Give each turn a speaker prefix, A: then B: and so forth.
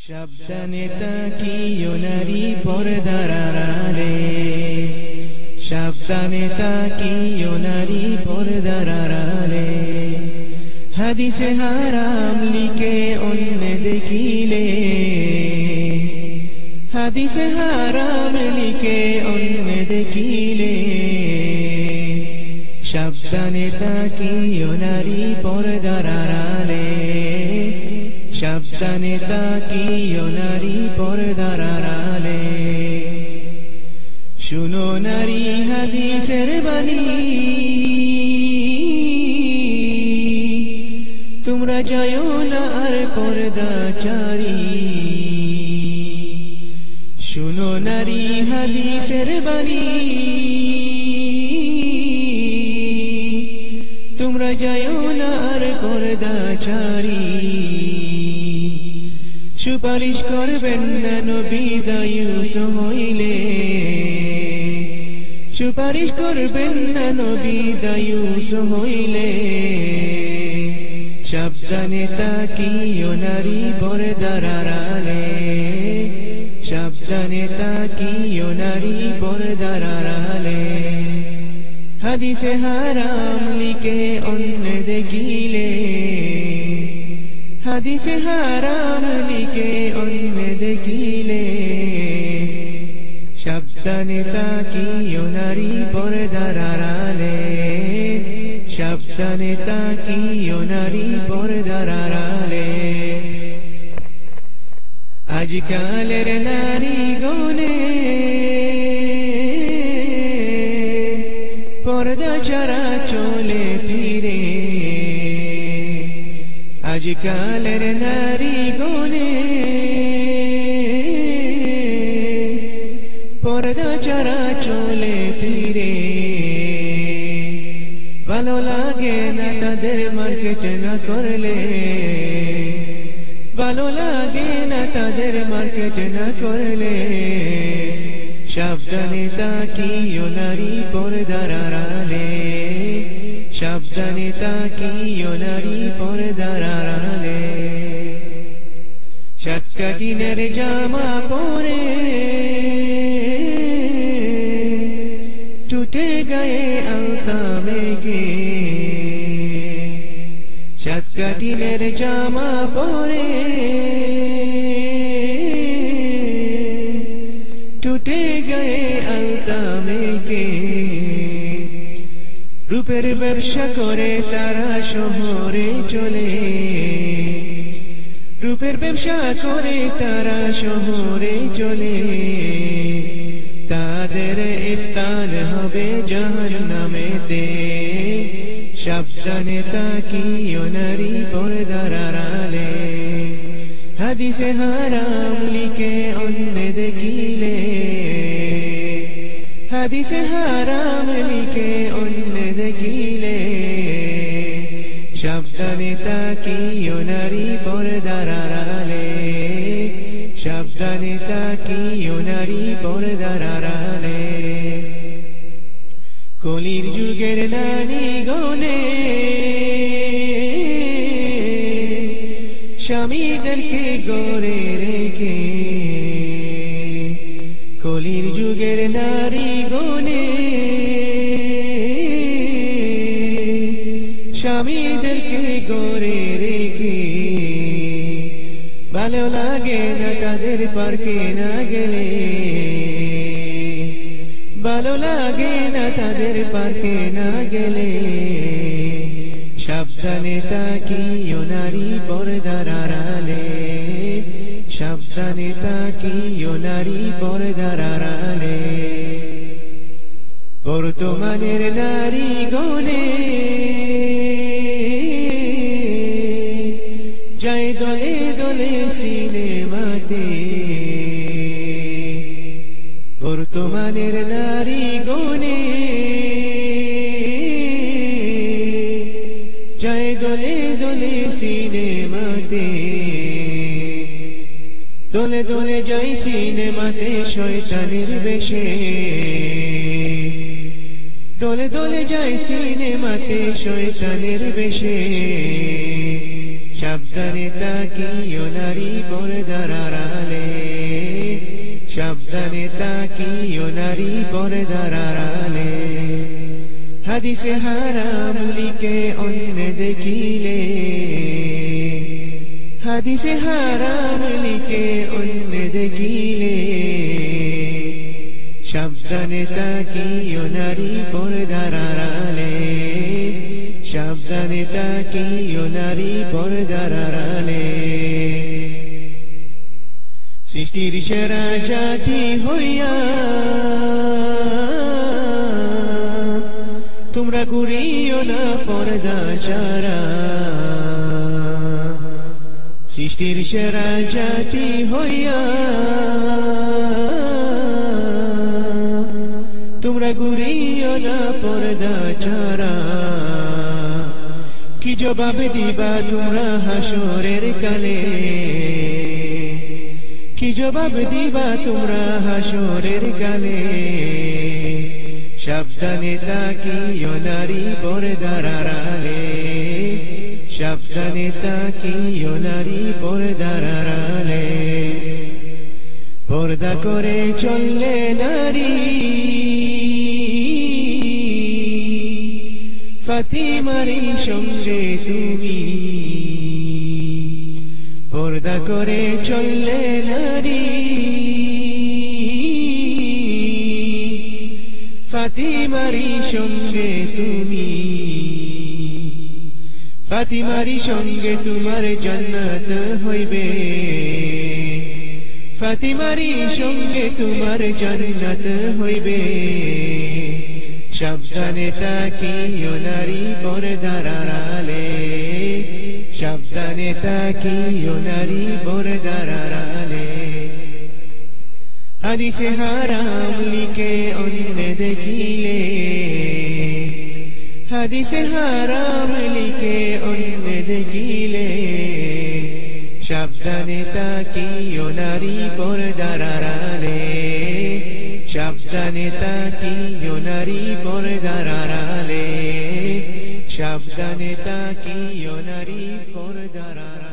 A: সাবধানে তাকিও নারী পর্দার আড়ালে, সাবধানে তাকিও নারী পর্দার আড়ালে। হাদিসে হারাম লিখে অন্য দেখিলে, হাদিসে হারাম লিখে অন্য দেখিলে। সাবধানে তাকিও নারী পর্দার আড়ালে, সাবধানে তাকিও নারী পর্দার আড়ালে। শুনো নারী হাদিসের বাণী, তোমরা যাও না আর পর্দাচারী। শুনো নারী হাদিসের বাণী, তোমরা যাও না আর পর্দাচারী। সুপারিশ করবেন না নবী দায়ুস হইলে, সুপারিশ করবেন না নবী দায়ুস হইলে। সাবধানে তাকিও নারী পর্দার আড়ালে, সাবধানে তাকিও নারী পর্দার আড়ালে। হাদিসে হারাম লিখে অন্য দেখিলে, হাদিসে হারাম লিখে অন্য দেখিলে। সাবধানে তাকিও নারী পর্দার আড়ালে, সাবধানে তাকিও নারী পর্দার আড়ালে। আজকালের নারী গনে পর্দা ছাড়া চলে ফিরে, আজকালের নারী গনে পর্দা ছাড়া চলে ফিরে। ভালো লাগে না তাদের মার্কেট না করলে, ভালো লাগে না তাদের মার্কেট না করলে। সাবধানে তাকিও নারী পর্দার আড়ালে, সাবধানে তাকিও নারী পর্দার আড়ালে। সাতকাঠিনের জামা পরে টুটে গায়ে আলতা মেঘে, সাতকাঠিনের জামা পরে টুটে গায়ে আলতা মেঘে। রূপের ব্যবসা করে তারা শহরে চলে, রূপের ব্যবসা করে তারা শহরে চলে। তাদের স্থান হবে জাহান্নামেতে। সাবধানে তাকিও নারী পর্দার আড়ালে, হাদিসে হারাম লিখে অন্য দেখিলে, হাদিসে হারাম লিখে অন্য দেখিলে। সাবধানে তাকিও নারী পর্দার আড়ালে, সাবধানে তাকিও নারী পর্দার আড়ালে। কলির যুগের নারী গনে স্বামীদেরকে গড়ে রেখে, কলির যুগের নারী গনে স্বামীদেরকে গড়ে রেখে। ভালো লাগে না তাদের পার্কে না গেলে, ভালো লাগে না তাদের পার্কে না গেলে। সাবধানে তাকিও নারী পর্দার আড়ালে, সাবধানে তাকিও নারী পর্দার আড়ালে। বর্তমানের নারী গনে যায় দলে দলে সিনেমাতে, বর্তমানের নারী গনে যায় দলে দলে সিনেমাতে। দলে দলে যাই সিনেমাতে শয়তানের বেশে, দলে দলে যাই সিনেমাতে শয়তানের বেশে। সাবধানে তাকিও নারী পর্দার আড়ালে সাবধানে তাকিও নারী পর্দার আড়ালে হাদিসে হারাম লিখে অন্য দেখিলে হাদিসে হারাম লিখে অন্য দেখিলে সাবধানে তাকিও নারী পর্দার আড়ালে সাবধানে তাকিও নারী পর্দার আড়ালে সৃষ্টির সেরা জাতি হইয়া তোমরা ঘুরিও না পর্দা ছাড়া সৃষ্টির সেরা জাতি হইয়া তোমরা ঘুরিও না পর্দা ছাড়া কি জবাব দিবা তোমরা হাসরের কালে কি জবাব দিবা তোমরা হাসরের কালে সাবধানে তাকিও নারী পর্দার আড়ালে সাবধানে তাকিও নারী পর্দার আড়ালে পর্দা করে চললে নারী ফাতিমারি সঙ্গে তুমি পর্দা করে চললে নারী ফাতিমারি সঙ্গে তুমি ফাতিমারি সঙ্গে তোমার জান্নাত হইবে ফাতিমারি সঙ্গে তোমার জান্নাত হইবে সাবধানে তাকিও নারী পর্দার আড়ালে সাবধানে তাকিও নারী পর্দার আড়ালে হাদিসে হারাম লিখে অন্য দেখিলে হাদিসে হারাম লিখে অন্য দেখিলে সাবধানে তাকিও নারী পর্দার আড়ালে সাবধানে তাকিও নারী পর্দার আড়ালে সাবধানে তাকিও নারী পর্দার আড়ালে